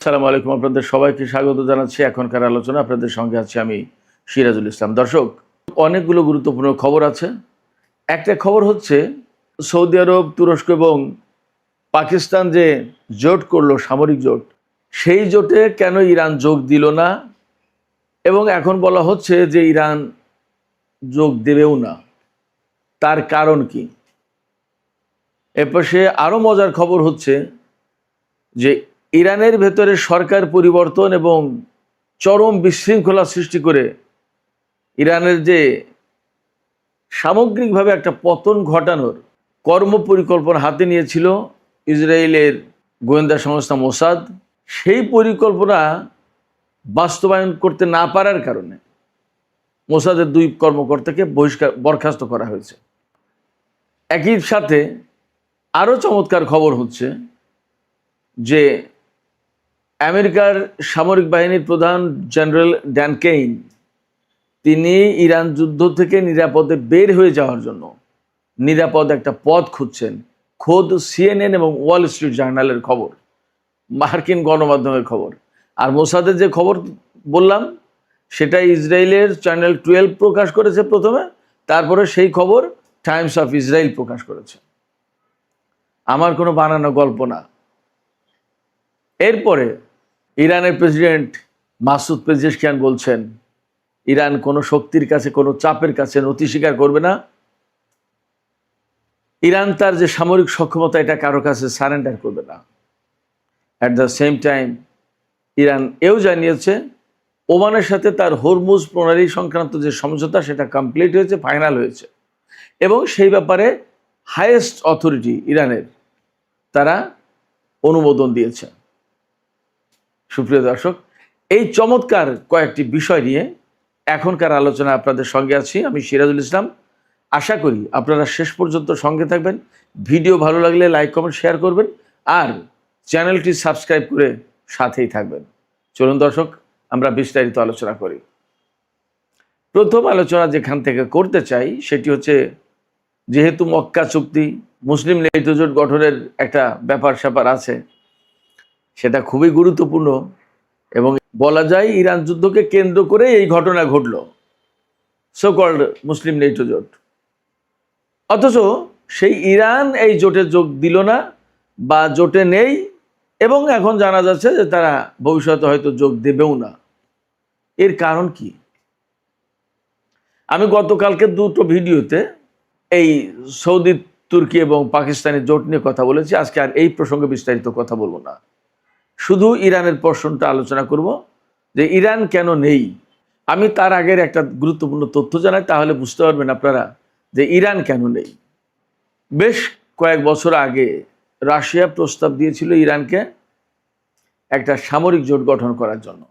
আসসালামু আলাইকুম, আপনাদের সবাইকে স্বাগত জানাচ্ছি এখনকার আলোচনা। আপনাদের সঙ্গে আছি আমি সিরাজুল ইসলাম। দর্শক, অনেকগুলো গুরুত্বপূর্ণ খবর আছে। একটা খবর হচ্ছে সৌদি আরব, তুরস্ক এবং পাকিস্তান যে জোট করলো, সামরিক জোট, সেই জোটে কেন ইরান যোগ দিল না, এবং এখন বলা হচ্ছে যে ইরান যোগ দেবেও না। তার কারণ কি? এপাশে আরও মজার খবর হচ্ছে যে ইরানের ভেতরে সরকার পরিবর্তন এবং চরম বিশৃঙ্খলা সৃষ্টি করে ইরানের যে সামগ্রিকভাবে একটা পতন ঘটানোর কর্মপরিকল্পনা হাতে নিয়েছিল ইসরায়েলের গোয়েন্দা সংস্থা মোসাদ, সেই পরিকল্পনা বাস্তবায়ন করতে না পারার কারণে মোসাদের 2 কর্মকর্তাকে বরখাস্ত করা হয়েছে। একই সাথে আরও চমৎকার খবর হচ্ছে যে আমেরিকার সামরিক বাহিনীর প্রধান জেনারেল ড্যান কেইন, তিনি ইরান যুদ্ধ থেকে নিরাপদে বের হয়ে যাওয়ার জন্য নিরাপদ একটা পথ খুঁজছেন। খোদ সিএনএন এবং ওয়াল স্ট্রিট জার্নালের খবর, মার্কিন গণমাধ্যমের খবর। আর মোসাদের যে খবর বললাম সেটা ইসরায়েলের চ্যানেল 12 প্রকাশ করেছে প্রথমে, তারপরে সেই খবর টাইমস অফ ইসরায়েল প্রকাশ করেছে। আমার কোনো বানানো গল্প না। এরপরে ইরানের প্রেসিডেন্ট মাসুদ পেজেশকিয়ান বলছেন ইরান কোনো শক্তির কাছে, কোনো চাপের কাছে নতি স্বীকার করবে না। ইরান তার যে সামরিক সক্ষমতা, এটা কারো কাছে সারেন্ডার করবে না। At the same time Iran এও জানিয়েছে ওমানের সাথে তার হরমুজ প্রণালী সংক্রান্ত যে সমঝোতা, সেটা কমপ্লিট হয়েছে, ফাইনাল হয়েছে, এবং সেই ব্যাপারে হাইয়েস্ট অথরিটি ইরানের, তারা অনুমোদন দিয়েছে। সুপ্রিয় দর্শক, এই চমৎকার কয়েকটি বিষয় নিয়ে এখনকার আলোচনা আপনাদের সঙ্গে আছি আমি সিরাজুল ইসলাম। আশা করি আপনারা শেষ পর্যন্ত সঙ্গে থাকবেন। ভিডিও ভালো লাগলে লাইক, কমেন্ট, শেয়ার করবেন, আর চ্যানেলটি সাবস্ক্রাইব করে সাথেই থাকবেন। চলুন দর্শক, আমরা বিস্তারিত আলোচনা করি। প্রথম আলোচনা যেখান থেকে করতে চাই সেটি হচ্ছে, যেহেতু মক্কা চুক্তি, মুসলিম নেটো জোট গঠনের একটা ব্যাপার স্যাপার আছে, সেটা খুবই গুরুত্বপূর্ণ, এবং বলা যায় ইরান যুদ্ধকে কেন্দ্র করে এই ঘটনা ঘটল, সো কল্ড মুসলিম নেটো জোট। অথচ সেই ইরান এই জোটে যোগ দিল না বা জোটে নেই, এবং এখন জানা যাচ্ছে যে তারা ভবিষ্যতে হয়তো যোগ দেবেও না। এর কারণ কি? আমি গতকালকে 2টো ভিডিওতে এই সৌদি, তুর্কি এবং পাকিস্তানের জোট নিয়ে কথা বলেছি। আজকে আর এই প্রসঙ্গে বিস্তারিত কথা বলবো না, শুধু ইরানের প্রশ্নটা আলোচনা করব যে ইরান কেন নেই। আমি তার আগের একটা গুরুত্বপূর্ণ তথ্য জানাই, তাহলে বুঝতে পারবেন আপনারা যে ইরান কেন নেই। বেশ কয়েক বছর আগে রাশিয়া প্রস্তাব দিয়েছিল ইরানকে একটা সামরিক জোট গঠন করার জন্য।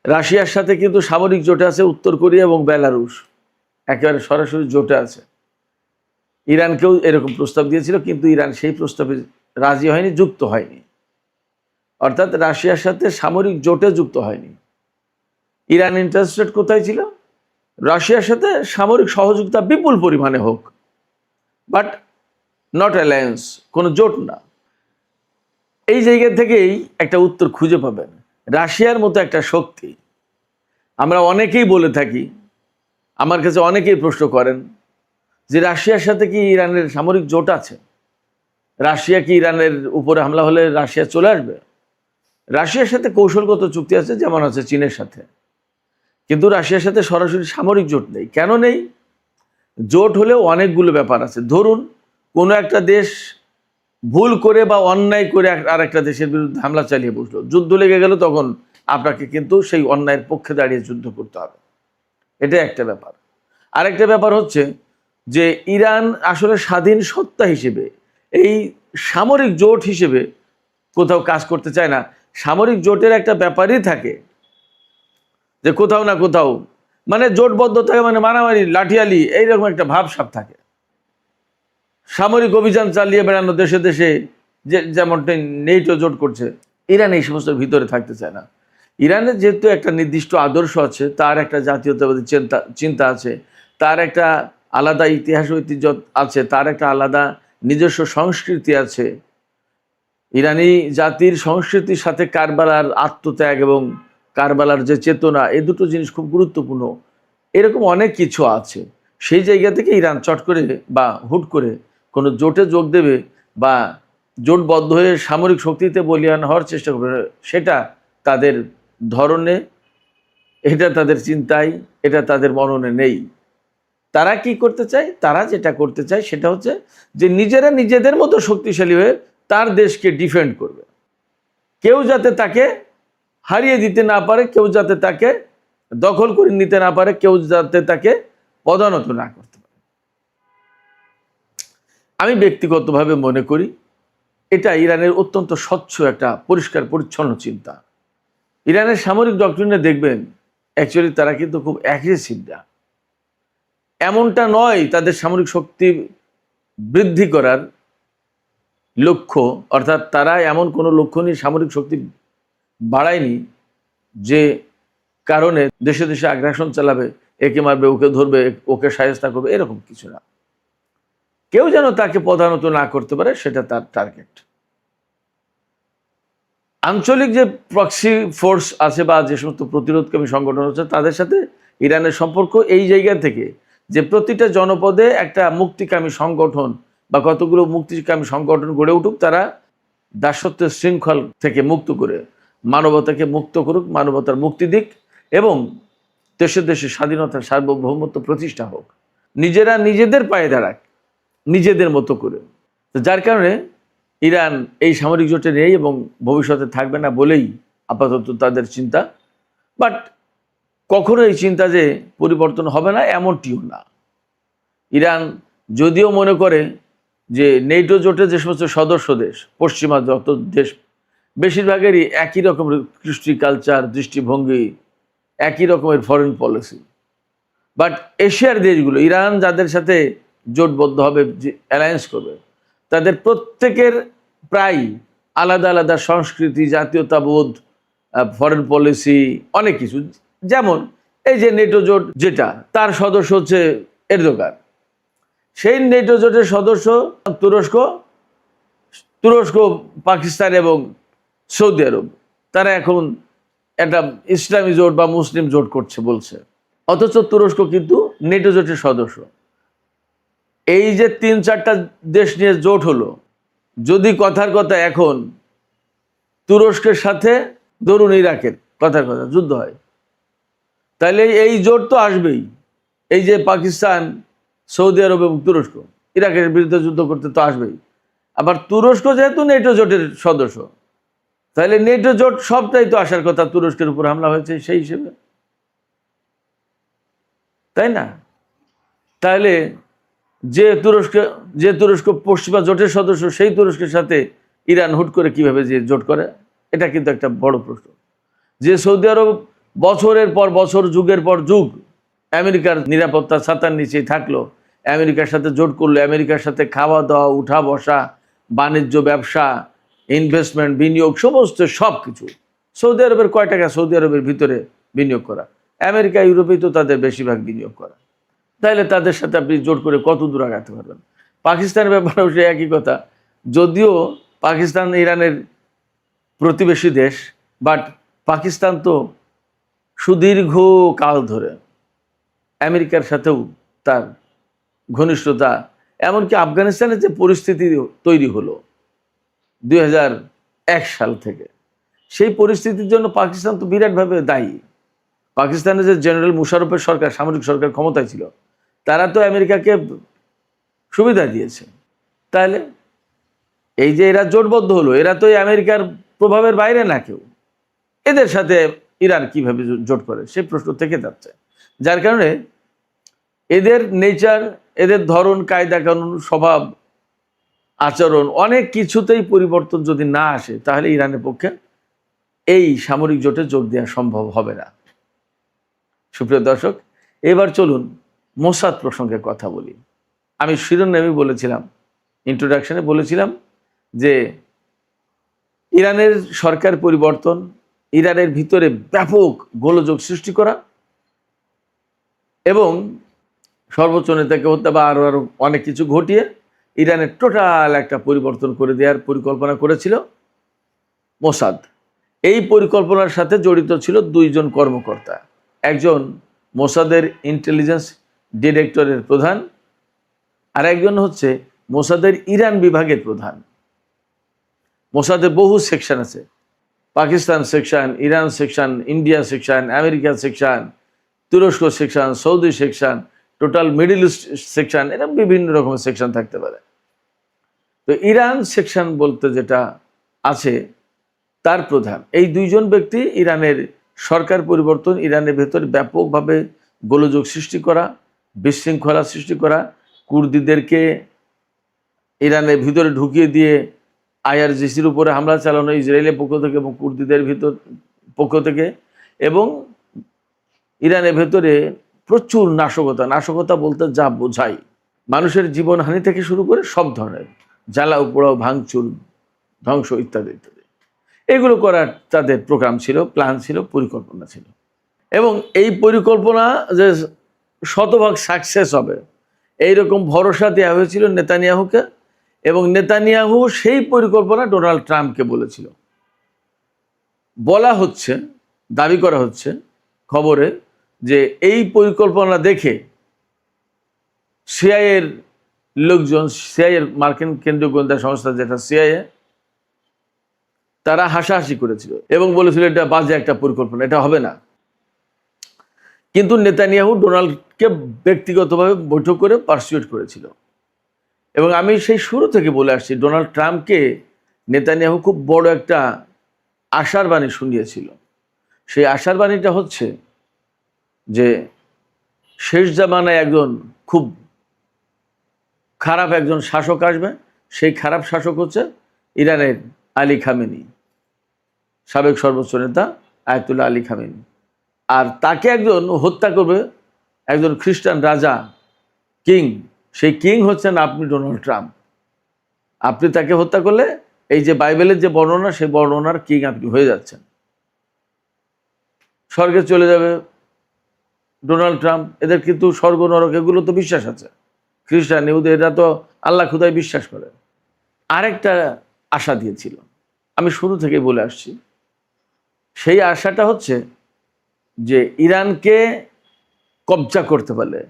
রাশিয়ার সাথে কিন্তু সামরিক জোটে আছে উত্তর কোরিয়া এবং বেলারুশ, একেবারে সরাসরি জোটে আছে। ইরানকেও এরকম প্রস্তাব দিয়েছিল, কিন্তু ইরান সেই প্রস্তাবে রাজি হয়নি, যুক্ত হয়নি। অর্থাৎ রাশিয়ার সাথে সামরিক জোটে যুক্ত হয়নি। ইরান ইন্টারেস্টেড কোথায় ছিল? রাশিয়ার সাথে সামরিক সহযোগিতা বিপুল পরিমাণে হোক, বাট নট অ্যালায়েন্স, কোনো জোট না। এই জায়গা থেকেই একটা উত্তর খুঁজে পাবেন। রাশিয়ার মতো একটা শক্তি, আমরা অনেকেই বলে থাকি, আমার কাছে অনেকেই প্রশ্ন করেন যে রাশিয়ার সাথে কি ইরানের সামরিক জোট আছে? রাশিয়া কি ইরানের উপরে হামলা হলে রাশিয়া চলে আসবে? রাশিয়ার সাথে কৌশলগত চুক্তি আছে, যেমন আছে চীনের সাথে, কিন্তু রাশিয়ার সাথে সরাসরি সামরিক জোট নেই। কেন নেই? জোট হলেও অনেকগুলো ব্যাপার আছে। ধরুন কোনো একটা দেশ ভুল করে বা অন্যায় করে আর একটা দেশের বিরুদ্ধে হামলা চালিয়ে বসলো, যুদ্ধ লেগে গেল, তখন আপনাকে কিন্তু সেই অন্যায়ের পক্ষে দাঁড়িয়ে যুদ্ধ করতে হবে। এটা একটা ব্যাপার। আরেকটা ব্যাপার হচ্ছে যে ইরান আসলে স্বাধীন সত্তা হিসেবে, এই সামরিক জোট হিসেবে কোথাও কাজ করতে চায় না। সামরিক জোটের একটা ব্যাপারই থাকে যে কোথাও না কোথাও মানে জোটবদ্ধ থাকে, মানে মারামারি, লাঠিয়ালি, এইরকম একটা ভাবসাব থাকে। সামরিক অভিযান চালিয়ে বেড়ানো দেশে দেশে, যেমনটা নেটো জোট করছে, ইরান এই সমস্ত ভিতরে থাকতে চায় না। ইরানের যেহেতু একটা নির্দিষ্ট আদর্শ আছে, তার একটা জাতীয়তাবাদী চিন্তা আছে, তার একটা আলাদা ইতিহাস ঐতিহ্য আছে, তার একটা আলাদা নিজস্ব সংস্কৃতি আছে, ইরানি জাতির সংস্কৃতির সাথে কারবালার আত্মত্যাগ এবং কারবালার যে চেতনা, এই দুটো জিনিস খুব গুরুত্বপূর্ণ। এরকম অনেক কিছু আছে। সেই জায়গা থেকে ইরান চট করে বা হুট করে কোনো জোটে যোগ দেবে বা জোটবদ্ধ হয়ে সামরিক শক্তিতে বলীয়ান হওয়ার চেষ্টা করবে, সেটা তাদের ধরনে, এটা তাদের চিন্তায়, এটা তাদের মননে নেই। তারা কি করতে চায়? তারা যেটা করতে চায় সেটা হচ্ছে যে নিজেরা নিজেদের মতো শক্তিশালী হয়ে তার দেশকে ডিফেন্ড করবে। কেউ যাতে তাকে হারিয়ে দিতে না পারে, কেউ যাতে তাকে দখল করে নিতে না পারে, কেউ যাতে তাকে পদানত না করতে পারে। আমি ব্যক্তিগতভাবে মনে করি এটা ইরানের অত্যন্ত স্বচ্ছ একটা পরিষ্কার পরিচ্ছন্ন চিন্তা। ইরানের সামরিক ডক্ট্রিনে দেখবেন অ্যাকচুয়ালি তারা কিন্তু খুব অ্যাগ্রেসিভ না। এমনটা নয় তাদের সামরিক শক্তি বৃদ্ধি করার লক্ষ্য, অর্থাৎ তারা এমন কোনো লক্ষ্য নিয়ে সামরিক শক্তি বাড়ায়নি যে কারণে দেশে দেশে আগ্রাসন চালাবে, একে মারবে, ওকে ধরবে, ওকে শায়েস্তা করবে, এরকম কিছু না। কেউ যেন তাকে প্রধানত না করতে পারে, সেটা তার টার্গেট। আঞ্চলিক যে প্রক্সি ফোর্স আছে বা যে সমস্ত প্রতিরোধকামী সংগঠন আছে তাদের সাথে ইরানের সম্পর্ক এই জায়গা থেকে যে প্রতিটা জনপদে একটা মুক্তিকামী সংগঠন বা কতগুলো মুক্তিকামী সংগঠন গড়ে উঠুক, তারা দাসত্বের শৃঙ্খল থেকে মুক্ত করে মানবতাকে মুক্ত করুক, মানবতার মুক্তি দিক এবং দেশে দেশে স্বাধীনতার সার্বভৌমত্ব প্রতিষ্ঠা হোক, নিজেরা নিজেদের পায়ে দাঁড়াক নিজেদের মতো করে। তো যার কারণে ইরান এই সামরিক জোটে নেই এবং ভবিষ্যতে থাকবে না বলেই আপাতত তাদের চিন্তা। বাট কখনো এই চিন্তা যে পরিবর্তন হবে না এমনটিও না। ইরান যদিও মনে করে যে নেটো জোটে যে সমস্ত সদস্য দেশ, পশ্চিমা যত দেশ, বেশিরভাগেরই একই রকমের কৃষ্টি কালচার, দৃষ্টিভঙ্গি, একই রকমের ফরেন পলিসি। বাট এশিয়ার দেশগুলো, ইরান যাদের সাথে জোটবদ্ধ হবে, অ্যালায়েন্স করবে, তাদের প্রত্যেকের প্রায় আলাদা আলাদা সংস্কৃতি, জাতীয়তাবোধ, ফরেন পলিসি, অনেক কিছু। যেমন এই যে নেটো জোট, যেটা তার সদস্য হচ্ছে এরদোগান, সেই নেটো জোটের সদস্য তুরস্ক, পাকিস্তান এবং সৌদি আরব, তারা এখন একটা ইসলামী জোট বা মুসলিম জোট করছে বলছে, অথচ তুরস্ক কিন্তু নেটো জোটের সদস্য। এই যে 3-4টা দেশ নিয়ে জোট হলো, যদি কথার কথা এখন তুরস্কের সাথে ধরুন ইরাকের কথার কথা যুদ্ধ হয়, তাহলে এই জোট তো আসবেই। এই যে পাকিস্তান, সৌদি আরব এবং তুরস্ক ইরাকের বিরুদ্ধে যুদ্ধ করতে তো আসবেই। আবার তুরস্ক যেহেতু নেটো জোটের সদস্য, তাহলে নেটো জোট সবটাই তো আসার কথা, তুরস্কের উপর হামলা হয়েছে সেই হিসেবে, তাই না? তাহলে যে তুরস্ক পশ্চিমা জোটের সদস্য, সেই তুরস্কের সাথে ইরান হুট করে কিভাবে যে জোট করে, এটা কিন্তু একটা বড় প্রশ্ন। যে সৌদি আরব বছরের পর বছর, যুগের পর যুগ আমেরিকার নিরাপত্তা ছাতার নিচেই থাকলো, আমেরিকার সাথে জোট করলো, আমেরিকার সাথে খাওয়া দাওয়া, উঠা বসা, বাণিজ্য, ব্যবসা, ইনভেস্টমেন্ট, বিনিয়োগ, সমস্ত সব কিছু। সৌদি আরবের কয় টাকা সৌদি আরবের ভিতরে বিনিয়োগ করা, আমেরিকা ইউরোপেই তো তাদের বেশিরভাগ বিনিয়োগ করা। তাহলে তাদের সাথে আপনি জোট করে কত দূর আগাতে পারবেন? পাকিস্তানের ব্যাপারেও সে একই কথা। যদিও পাকিস্তান ইরানের প্রতিবেশী দেশ, বাট পাকিস্তান তো সুদীর্ঘ কাল ধরে আমেরিকার সাথেও তার ঘনিষ্ঠতা, এমনকি আফগানিস্তানের যে পরিস্থিতি তৈরি হলো 2001 সাল থেকে, সেই পরিস্থিতির জন্য পাকিস্তান তো বিরাটভাবে দায়ী। পাকিস্তানের যে জেনারেল মুশারফের সরকার, সামরিক সরকার ক্ষমতায় ছিল, তারা তো আমেরিকাকে সুবিধা দিয়েছে। তাহলে এই যে এরা জোটবদ্ধ হলো, এরা তো আমেরিকার প্রভাবের বাইরে না কেউ, এদের সাথে ইরান কিভাবে জোট করে সে প্রশ্ন থেকে যাচ্ছে। যার কারণে এদের নেচার, এদের ধরন, কায়দা কানুন, স্বভাব, আচরণ, অনেক কিছুতেই পরিবর্তন যদি না আসে, তাহলে ইরানের পক্ষে এই সামরিক জোটে যোগ দেওয়া সম্ভব হবে না। সুপ্রিয় দর্শক, এবার চলুন মোসাদ প্রসঙ্গে কথা বলি। আমি শিরোনামে বলেছিলাম, ইন্ট্রোডাকশনে বলেছিলাম যে ইরানের সরকার পরিবর্তন, ইরানের ভিতরে ব্যাপক গোলযোগ সৃষ্টি করা এবং সর্বোচ্চ নেতাকে হত্যা বা আরও অনেক কিছু ঘটিয়ে ইরানের টোটাল একটা পরিবর্তন করে দেওয়ার পরিকল্পনা করেছিল মোসাদ। এই পরিকল্পনার সাথে জড়িত ছিল দুইজন কর্মকর্তা, একজন মোসাদের ইন্টেলিজেন্স ডিরেক্টরের প্রধান, আর একজন হচ্ছে মোসাদের ইরান বিভাগের প্রধান। মোসাদের বহু সেকশন আছে, Pakistan section, Iran section, India section, America section, তুরস্ক section, Saudi section, total middle east section, এরকম বিভিন্ন রকমের সেকশন থাকতে পারে। তো ইরান সেকশন বলতে যেটা আছে তার প্রধান এই দুইজন ব্যক্তি ইরানের সরকার পরিবর্তন, ইরানের ভেতরে ব্যাপকভাবে গোলযোগ সৃষ্টি করা, বিশৃঙ্খলা সৃষ্টি করা, কুর্দিদেরকে ইরানের ভিতরে ঢুকিয়ে দিয়ে আইআরজিসির উপরে হামলা চালানো ইসরায়েলের পক্ষ থেকে এবং কুর্দিদের পক্ষ থেকে, এবং ইরানের ভেতরে প্রচুর নাশকতা বলতে যা বোঝায় মানুষের জীবনহানি থেকে শুরু করে সব ধরনের জ্বালাও পোড়াও, ভাঙচুর, ধ্বংস ইত্যাদি ইত্যাদি, এগুলো করার তাদের প্রোগ্রাম ছিল, প্ল্যান ছিল, পরিকল্পনা ছিল। এবং এই পরিকল্পনা যে শতভাগ সাকসেস হবে এইরকম ভরসা দেওয়া হয়েছিল নেতানিয়াহুকে, এবং নেতানিয়াহু সেই পরিকল্পনা ডোনাল্ড ট্রাম্পকে বলেছিল। বলা হচ্ছে, দাবি করা হচ্ছে খবরে যে এই পরিকল্পনা দেখে সিআইএর লোকজন, সিআইএর মার্কিন কেন্দ্রীয় গোয়েন্দা সংস্থা যেটা সিআইএ, তারা হাসাহাসি করেছিল এবং বলেছিল এটা বাজে একটা পরিকল্পনা, এটা হবে না। কিন্তু নেতানিয়াহু ডোনাল্ডকে ব্যক্তিগতভাবে বৈঠক করে পারসুয়েট করেছিল। এবং আমি সেই শুরু থেকে বলে আসছি, ডোনাল্ড ট্রাম্পকে নেতানিয়াহু খুব বড় একটা আশার বাণী শুনিয়েছিল। সেই আশার বাণীটা হচ্ছে যে শেষ জামানায় একজন খুব খারাপ একজন শাসক আসবে, সেই খারাপ শাসক হচ্ছে ইরানের আলী খামেনি, সাবেক সর্বোচ্চ নেতা আয়াতুল্লাহ আলী খামেনি। আর তাকে একজন হত্যা করবে, একজন খ্রিস্টান রাজা, কিং, সেই কিং হচ্ছেন আপনি ডোনাল্ড ট্রাম্প। আপনি তাকে হত্যা করলে এই যে বাইবেলের যে বর্ণনা, সেই বর্ণনার কিং আপনি হয়ে যাচ্ছেন, স্বর্গে চলে যাবে ডোনাল্ড ট্রাম্প। এদের কিন্তু স্বর্গ নরক এগুলো তো বিশ্বাস আছে, খ্রিস্টান ইহুদি এরা তো আল্লাহ খুদায় বিশ্বাস করে। আরেকটা আশা দিয়েছিল, আমি শুরু থেকে বলে আসছি, সেই আশাটা হচ্ছে যে ইরানকে কবজা করতে পারলে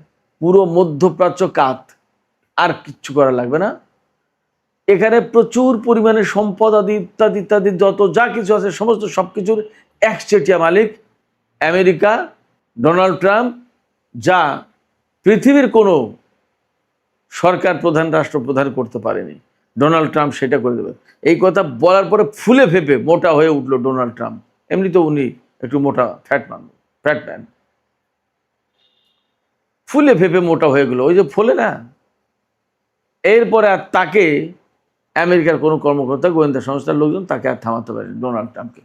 পুরো মধ্যপ্রাচ্য কাত, আর কিচ্ছু করা লাগবে না। এখানে প্রচুর পরিমাণে সম্পদ আদি ইত্যাদি ইত্যাদি যত যা কিছু আছে সমস্ত সব কিছুর একচেটিয়া মালিক আমেরিকা, ডোনাল্ড ট্রাম্প, যা পৃথিবীর কোনো সরকার প্রধান, রাষ্ট্রপ্রধান করতে পারেনি, ডোনাল্ড ট্রাম্প সেটা করে দেবে। এই কথা বলার পরে ফুলে ফেপে মোটা হয়ে উঠলো ডোনাল্ড ট্রাম্প। এমনি তো উনি একটু মোটা ফ্যাটম্যান, ফুলে ফেপে মোটা হয়ে গেলো, ওই যে ফলে না। এরপরে আর তাকে আমেরিকার কোনো কর্মকর্তা, গোয়েন্দা সংস্থার লোকজন তাকে আর থামাতে পারেনি, ডোনাল্ড ট্রাম্পকে।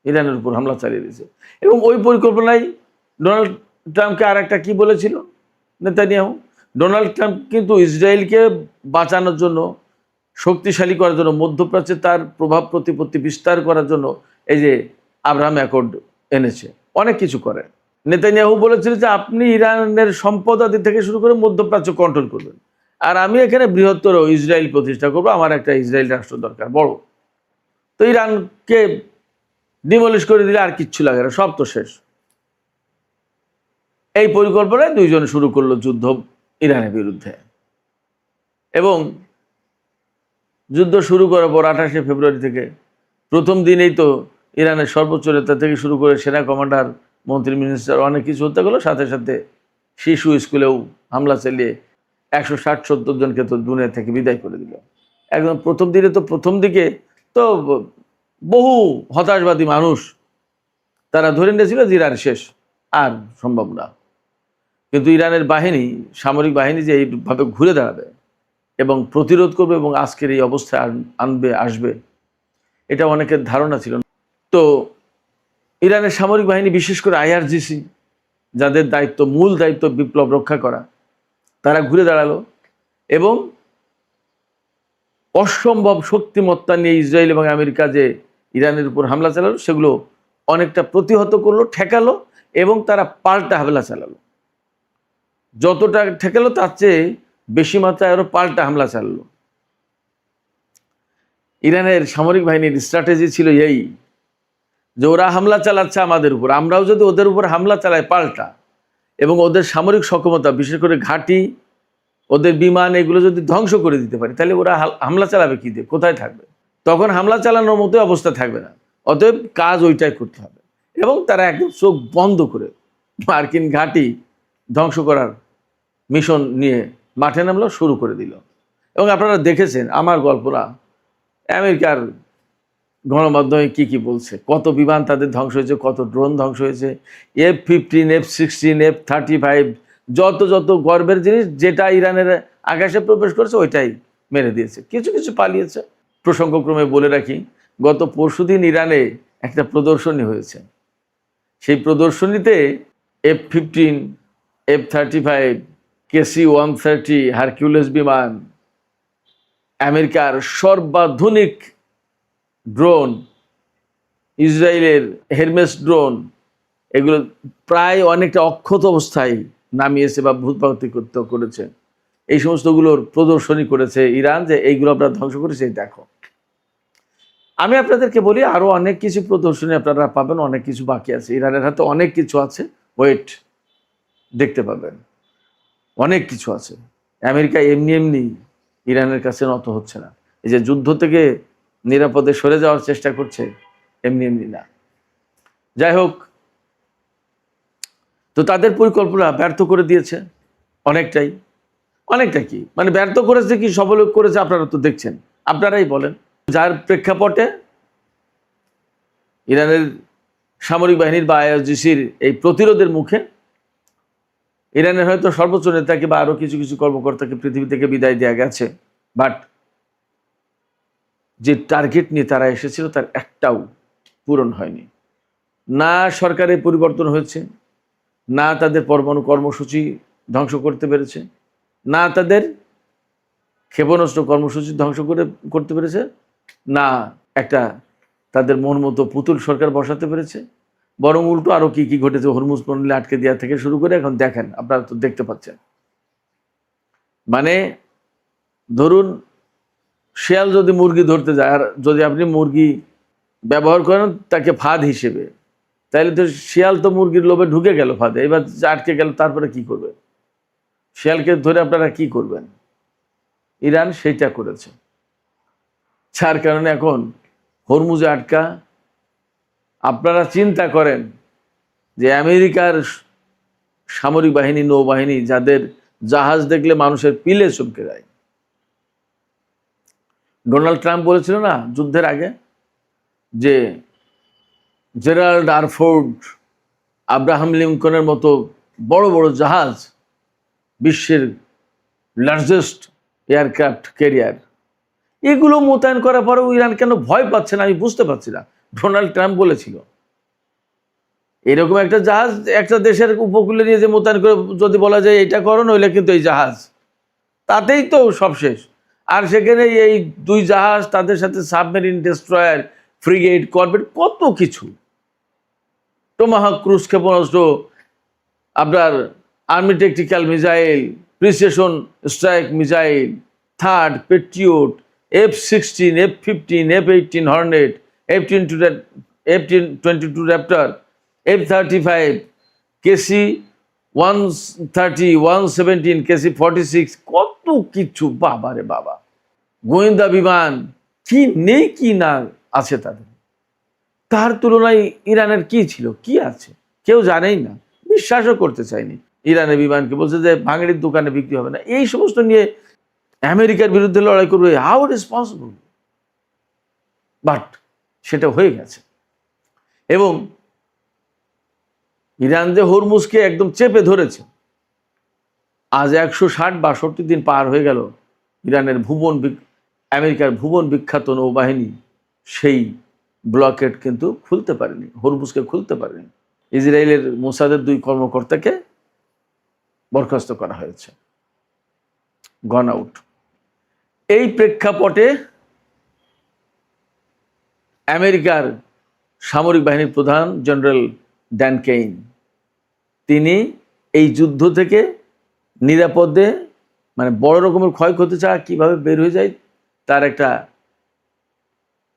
ইরানের উপর হামলা চালিয়ে দিয়েছে। এবং ওই পরিকল্পনায় ডোনাল্ড ট্রাম্পকে আর একটা কি বলেছিল নেতানিয়াহু, ডোনাল্ড ট্রাম্প কিন্তু ইসরায়েলকে বাঁচানোর জন্য, শক্তিশালী করার জন্য, মধ্যপ্রাচ্যে তার প্রভাব প্রতিপত্তি বিস্তার করার জন্য এই যে আব্রাহাম অ্যাকর্ড এনেছে, অনেক কিছু করে। নেতানিয়াহু বলেছিল যে আপনি ইরানের সম্পদ আদি থেকে শুরু করে মধ্যপ্রাচ্য কন্ট্রোল করবেন, আর আমি এখানে বৃহত্তর ইসরায়েল প্রতিষ্ঠা করবো, আমার একটা ইসরায়েল রাষ্ট্র দরকার বড়। তো ইরানকে ডিমলিশ করে দিলে আর কিচ্ছু লাগে না, সব তো শেষ। এই পরিকল্পনায় দুইজন শুরু করলো যুদ্ধ ইরানের বিরুদ্ধে। এবং যুদ্ধ শুরু করার পর 28শে ফেব্রুয়ারি থেকে প্রথম দিনেই তো ইরানের সর্বোচ্চ নেতা থেকে শুরু করে সেনা কমান্ডার, মন্ত্রী, মিনিস্টার অনেক কিছু হত্যা করলো। সাথে সাথে শিশু স্কুলেও হামলা চালিয়ে 160-170 জনকে তো দুনিয়া থেকে বিদায় করে দিল। একদম প্রথম দিকে তো বহু হতাশবাদী মানুষ তারা ধরে নিয়েছিল যে ইরান শেষ, আর সম্ভব না। কিন্তু ইরানের বাহিনী, সামরিক বাহিনী যে এইভাবে ঘুরে দাঁড়াবে এবং প্রতিরোধ করবে এবং আজকের এই অবস্থায় আসবে, এটা অনেকের ধারণা ছিল না। তো ইরানের সামরিক বাহিনী, বিশেষ করে আইআরজিসি, যাদের মূল দায়িত্ব বিপ্লব রক্ষা করা, তারা ঘুরে দাঁড়ালো এবং অসম্ভব শক্তিমত্তা নিয়ে ইসরায়েল এবং আমেরিকা যে ইরানের উপর হামলা চালালো সেগুলো অনেকটা প্রতিহত করলো, ঠেকালো, এবং তারা পাল্টা হামলা চালালো। যতটা ঠেকালো তার চেয়ে বেশি মাত্রায় আরো পাল্টা হামলা চালালো। ইরানের সামরিক বাহিনীর স্ট্র্যাটেজি ছিল এই যে ওরা হামলা চালাচ্ছে আমাদের উপর, আমরাও যদি ওদের উপর হামলা চালাই পাল্টা, এবং ওদের সামরিক সক্ষমতা বিশেষ করে ঘাঁটি, ওদের বিমান, এগুলো যদি ধ্বংস করে দিতে পারি, তাহলে ওরা হামলা চালাবে কি দিয়ে, কোথায় থাকবে? তখন হামলা চালানোর মতো অবস্থা থাকবে না। অতএব কাজ ওইটাই করতে হবে। এবং তারা একদম চোখ বন্ধ করে মার্কিন ঘাঁটি ধ্বংস করার মিশন নিয়ে মাঠে নামলো, শুরু করে দিল। এবং আপনারা দেখেছেন আমার গল্পরা, আমেরিকার গণমাধ্যমে কি বলছে, কত বিমান তাদের ধ্বংস হয়েছে, কত ড্রোন ধ্বংস হয়েছে, F-15, F-16, F-35, যত গর্বের জিনিস, যেটা ইরানের আকাশে প্রবেশ করেছে ওইটাই মেরে দিয়েছে। কিছু কিছু পালিয়েছে। প্রসঙ্গক্রমে বলে রাখি, গত পরশুদিন ইরানে একটা প্রদর্শনী হয়েছে। সেই প্রদর্শনীতে F-15, F-35, KC-130 হারকিউলিস বিমান, আমেরিকার সর্বাধুনিক ড্রোন, ইসরায়েলের হেরমেস ড্রোন, এগুলো প্রায় অনেকটা অক্ষত অবস্থায় নামিয়েছে বা ভূপাতিত করেছে। এই সমস্তগুলোর প্রদর্শনী করেছে ইরান, যে এইগুলো আমরা ধ্বংস করেছি, দেখো। আমি আপনাদেরকে বলি, আরও অনেক কিছু প্রদর্শনী আপনারা পাবেন, অনেক কিছু বাকি আছে। ইরানের হাতে অনেক কিছু আছে, ওয়েট, দেখতে পাবেন, অনেক কিছু আছে। আমেরিকা এমনি ইরানের কাছে নত হচ্ছে না। এই যে যুদ্ধ থেকে নিরাপদে সরে যাওয়ার চেষ্টা করছে, এমনি না। যাই হোক, তো তাদের পরিকল্পনা ব্যর্থ করে দিয়েছে অনেকটা কি, মানে ব্যর্থ করেছে কি সফল করেছে আপনারা তো দেখছেন, আপনারাই বলেন। যার প্রেক্ষাপটে ইরানের সামরিক বাহিনীর বা IRGC-র এই প্রতিরোধের মুখে ইরানের হয়তো সর্বোচ্চ নেতাকে বা আরও কিছু কিছু কর্মকর্তাকে পৃথিবী থেকে বিদায় দেওয়া গেছে, বাট যে টার্গেট নিয়ে তারা এসেছিল তার একটাও পূরণ হয়নি। না সরকারের পরিবর্তন হয়েছে, না তাদের পরমাণু কর্মসূচি ধ্বংস করতে পেরেছে, না তাদের ক্ষেপণাস্ত্র কর্মসূচি ধ্বংস করতে পেরেছে, না একটা তাদের মন মতো পুতুল সরকার বসাতে পেরেছে। বরং উল্টো আরও কি ঘটেছে, হরমুজ প্রণালী আটকে দেওয়া থেকে শুরু করে এখন দেখেন, আপনারা তো দেখতে পাচ্ছেন। মানে ধরুন, শিয়াল যদি মুরগি ধরতে যায়, আর যদি আপনি মুরগি ব্যবহার করেন তাকে ফাঁদ হিসেবে, তাহলে তো শিয়াল তো মুরগির লোভে ঢুকে গেল ফাঁদে, এবার আটকে গেল, তারপরে কি করবে? শিয়ালকে ধরে আপনারা কি করবেন? ইরান সেইটা করেছে, যার কারণে এখন হরমুজে আটকা। আপনারা চিন্তা করেন যে আমেরিকার সামরিক বাহিনী, নৌবাহিনী, যাদের জাহাজ দেখলে মানুষের পিলে চমকে যায়। ডোনাল্ড ট্রাম্প বলেছিল না যুদ্ধের আগে, যে জেরাল্ড আর ফোর্ড, আব্রাহাম লিঙ্কনের মতো বড় বড় জাহাজ, বিশ্বের লার্জেস্ট এয়ারক্রাফট ক্যারিয়ার, এগুলো মোতায়েন করার পরেও ইরান কেন ভয় পাচ্ছে না, আমি বুঝতে পারছি না। ডোনাল্ড ট্রাম্প বলেছিল, এরকম একটা জাহাজ একটা দেশের উপকূলে নিয়ে যে মোতায়েন করে যদি বলা যায় এটা করো, নইলে কিন্তু এই জাহাজ, তাতেই তো সব শেষ। আর সেখানে এই দুই জাহাজ, তাদের সাথে সাবমেরিন ডেস্ট্রয়ার, ফ্রিগেট, করভেট, কত কিছু, টোমাহক ক্রুজ ক্ষেপণাস্ত্র, আপনার army tactical missile, precision strike missile, third patriot, F-16, F-15, F-18 Hornet, F-22 Raptor, F-35, KC-130, 117, KC-46, কত কিছু, বাবা রে বাবা। গোয়েন্দা বিমান, কি নেই কি না আছে তাদের। তার তুলনায় ইরানের কি ছিল, কি আছে, কেউ জানেই না, বিশ্বাসও করতে চায়নি। ইরানের বিমানকে বলছে যে ভাঙড়ির দোকানে বিক্রি হবে না, এই সমস্ত নিয়ে আমেরিকার বিরুদ্ধে লড়াই করবে, how it is possible? But সেটা হয়ে গেছে। এবং ইরান যে হরমুজকে একদম চেপে ধরেছে, আজ 160-62 দিন পার হয়ে গেল, ইরানের আমেরিকার ভুবন বিখ্যাত নৌবাহিনী সেই ব্লকেট কিন্তু খুলতে পারেনি, হরমুজকে খুলতে পারেনি। ইসরায়েলের মোসাদের 2 কর্মকর্তাকে বরখাস্ত করা হয়েছে, গন আউট। এই প্রেক্ষাপটে আমেরিকার সামরিক বাহিনীর প্রধান জেনারেল ড্যান কেইন, তিনি এই যুদ্ধ থেকে নিরাপদে, মানে বড় রকমের ক্ষয়ক্ষতি ছাড়া কীভাবে বের হয়ে যায় তার একটা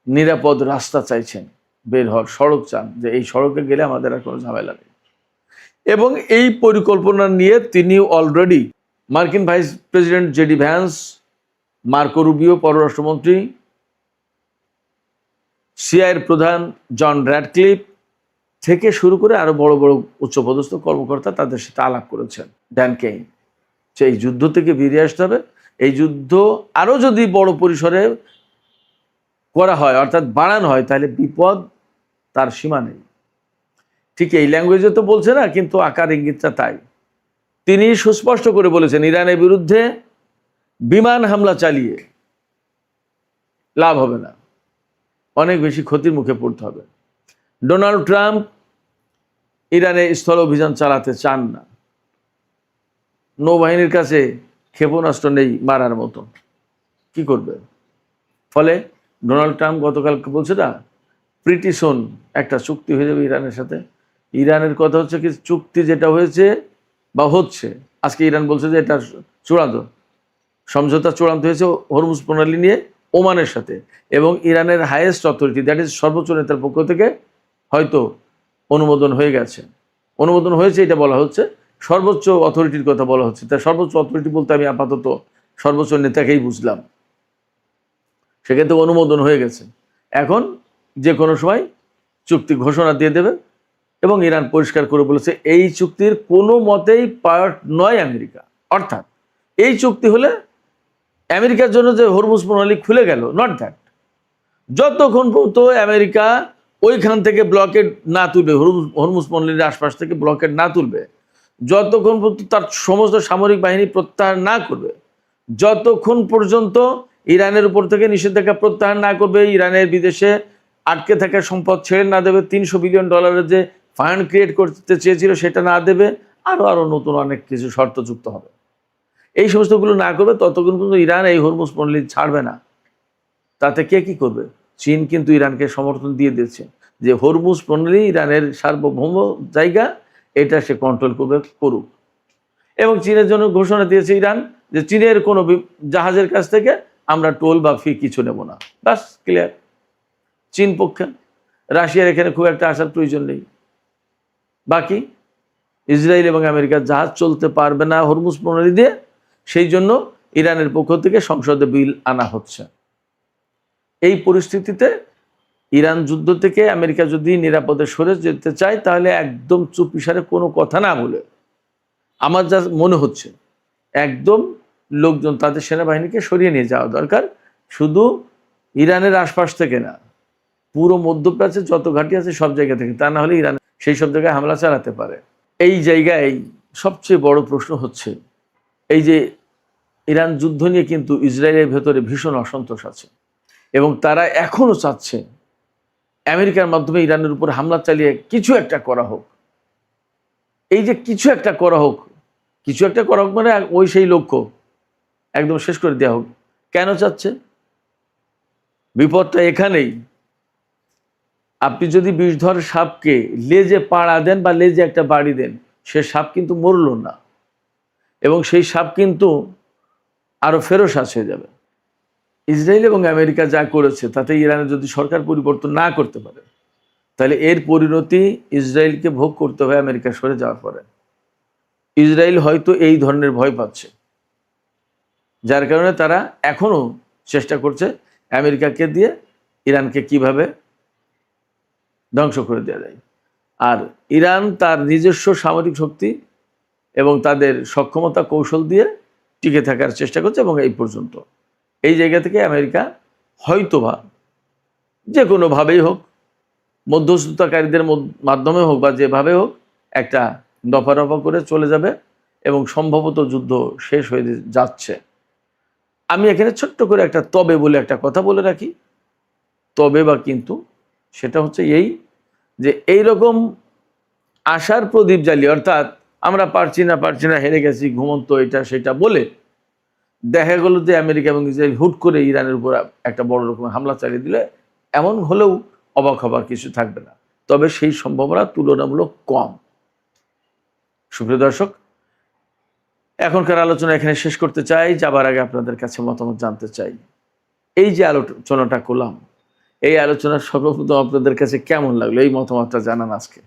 নিরাপদ রাস্তা চাইছেন, বের হওয়ার সড়ক চান, যে এই সড়কে গেলে আমাদের আর কোনো ঝামেলা নেই। এবং এই পরিকল্পনা নিয়ে তিনি অলরেডি মার্কিন vice president JD Vance, Marco Rubio পররাষ্ট্রমন্ত্রী, সিআইএর প্রধান জন র্যাডক্লিফ থেকে শুরু করে আরো বড় বড় উচ্চপদস্থ কর্মকর্তা তাদের সাথে আলাপ করেছেন ড্যান কেইন, যে এই যুদ্ধ থেকে বেরিয়ে আসতে হবে। এই যুদ্ধ আরো যদি বড় পরিসরে করা হয়, অর্থাৎ বাড়ানো হয়, তাহলে বিপদ তার সীমা নেই। ঠিক এই ল্যাঙ্গুয়েজে তো বলছে না, কিন্তু আকার ইঙ্গিতটা তাই। তিনি সুস্পষ্ট করে বলেছেন ইরানের বিরুদ্ধে বিমান হামলা চালিয়ে লাভ হবে না, অনেক বেশি ক্ষতির মুখে পড়তে হবে। ডোনাল্ড ট্রাম্প ইরানে স্থল অভিযান চালাতে চান না, নৌবাহিনীর কাছে ক্ষেপণাস্ত্র নেই মারার মতো, কি করবে? ফলে ডোনাল্ড ট্রাম্প গতকালকে বলছে না, প্রিটি সুন একটা চুক্তি হয়ে যাবে ইরানের সাথে। ইরানের কথা হচ্ছে কি, চুক্তি যেটা হয়েছে বা হচ্ছে, আজকে ইরান বলছে যে এটা চূড়ান্ত সমঝোতা চূড়ান্ত হয়েছে হরমুজ প্রণালী নিয়ে ওমানের সাথে, এবং ইরানের হাইয়েস্ট অথরিটি, দ্যাট ইজ সর্বোচ্চ নেতার পক্ষ থেকে হয়তো অনুমোদন হয়ে গেছে, অনুমোদন হয়েছে এটা বলা হচ্ছে, সর্বোচ্চ অথরিটির কথা বলা হচ্ছে। তাই সর্বোচ্চ অথরিটি বলতে আমি আপাতত সর্বোচ্চ নেতাকেই বুঝলাম, সেখান থেকে অনুমোদন হয়ে গেছে। এখন যে কোনো সময় চুক্তি ঘোষণা দিয়ে দেবে, এবং ইরান পরিষ্কার করে বলেছে এই চুক্তির কোনো মতেই পার্ট নয় আমেরিকা। অর্থাৎ এই চুক্তি হলে আমেরিকার জন্য যে হরমুজ প্রণালী খুলে গেল, নট দ্যাট। যতক্ষণ পর্যন্ত আমেরিকা ওইখান থেকে ব্লকেড না তুলবে, হরমুজ প্রণালীর আশপাশ থেকে ব্লকেড না তুলবে, যতক্ষণ পর্যন্ত তার সমস্ত সামরিক বাহিনী প্রত্যাহার না করবে, যতক্ষণ পর্যন্ত ইরানের উপর থেকে নিষেধাজ্ঞা প্রত্যাহার না করবে, ইরানের বিদেশে আটকে থাকা সম্পদ ছেড়ে না দেবে, $300 বিলিয়ন যে ফান্ড ক্রিয়েট করতে চেয়েছিল সেটা না দেবে, আরো নতুন অনেক কিছু শর্ত যুক্ত হবে, এই সমস্তগুলো না করবে, ততক্ষণ পর্যন্ত ইরান এই হরমুজ প্রণালী ছাড়বে না। তাতে কে কি করবে? চীন কিন্তু ইরানকে সমর্থন দিয়ে দিয়েছে যে হরমুজ প্রণালী ইরানের সার্বভৌম জায়গা, এটা সে কন্ট্রোল করবে, করুক। এবং চীনের জন্য ঘোষণা দিয়েছে ইরান যে চীনের কোনো জাহাজের কাছ থেকে আমরা টোল বা ফি কিছু নেব না, বাস ক্লিয়ার। চীন পক্ষে, রাশিয়ার এখানে খুব একটা আসার প্রয়োজন নেই। বাকি ইসরায়েল এবং আমেরিকার জাহাজ চলতে পারবে না হরমুজ প্রণালী দিয়ে, সেই জন্য ইরানের পক্ষ থেকে সংসদে বিল আনা হচ্ছে। এই পরিস্থিতিতে ইরান যুদ্ধ থেকে আমেরিকা যদি নিরাপদে সরে যেতে চায়, তাহলে একদম চুপিসারে কোনো কথা না বলে, আমার যা মনে হচ্ছে, একদম লোকজন তাদের সেনাবাহিনীকে সরিয়ে নিয়ে যাওয়া দরকার, শুধু ইরানের আশপাশ থেকে না, পুরো মধ্যপ্রাচ্যের যত ঘাঁটি আছে সব জায়গা থেকে, তা না হলে ইরান সেই সব জায়গায় হামলা চালাতে পারে। এই জায়গায় সবচেয়ে বড় প্রশ্ন হচ্ছে, এই যে ইরান যুদ্ধ নিয়ে কিন্তু ইসরায়েলের ভেতরে ভীষণ অসন্তোষ আছে, এবং তারা এখনো চাচ্ছে আমেরিকার মাধ্যমে ইরানের উপর হামলা চালিয়ে কিছু একটা করা হোক। এই যে কিছু একটা করা হোক, কিছু একটা করা হোক মানে ওই সেই লক্ষ্য একদম শেষ করে দেওয়া হোক। কেন চাচ্ছে? বিপদটা এখানেই, আপনি যদি বিষধর সাপকে লেজে পাড়া দেন বা লেজে একটা বাড়ি দেন, সে সাপ কিন্তু মরল না, এবং সেই সাপ কিন্তু আরো ফেরোসাস হয়ে যাবে। ইসরায়েল এবং আমেরিকা যা করেছে তাতে ইরানের যদি সরকার পরিবর্তন না করতে পারে, তাহলে এর পরিণতি ইসরায়েলকে ভোগ করতে হবে আমেরিকা সরে যাওয়ার পরে। ইসরায়েল হয়তো এই ধরনের ভয় পাচ্ছে, যার কারণে তারা এখনো চেষ্টা করছে আমেরিকাকে দিয়ে ইরানকে কিভাবে ধ্বংস করে দেওয়া যায়। আর ইরান তার নিজস্ব সামরিক শক্তি এবং তাদের সক্ষমতা কৌশল দিয়ে টিকে থাকার চেষ্টা করছে, এবং এই পর্যন্ত এই জায়গা থেকে আমেরিকা হয়তোবা যে কোনোভাবেই হোক, মধ্যস্থতাকারীদের মাধ্যমে হোক বা যেভাবে হোক, একটা দফা রফা করে চলে যাবে, এবং সম্ভবত যুদ্ধ শেষ হয়ে যাচ্ছে। আমি এখানে ছোট্ট করে একটা তবে বলে একটা কথা বলে রাখি, তবে বা কিন্তু, সেটা হচ্ছে এই যে এইরকম আশার প্রদীপ জ্বালিয়ে, অর্থাৎ আমরা পারছি না, হেরে গেছি, ঘুমন্ত, এটা সেটা বলে দেখা গেল যে আমেরিকা এবং ইসরায়েল হুট করে ইরানের উপর একটা বড় রকমের হামলা চালিয়ে দিলে, এমন হলেও অবাক হবার কিছু থাকবে না, তবে সেই সম্ভাবনা তুলনামূলক কম। সুপ্রিয় দর্শক, এখনকার আলোচনা এখানে শেষ করতে চাই। যাবার আগে আপনাদের কাছে মতামত জানতে চাই, এই যে আলোচনাটা করলাম, এই আলোচনা সর্বপ্রথম আপনাদের কাছে কেমন লাগলো, এই মতামতটা জানান আজকে।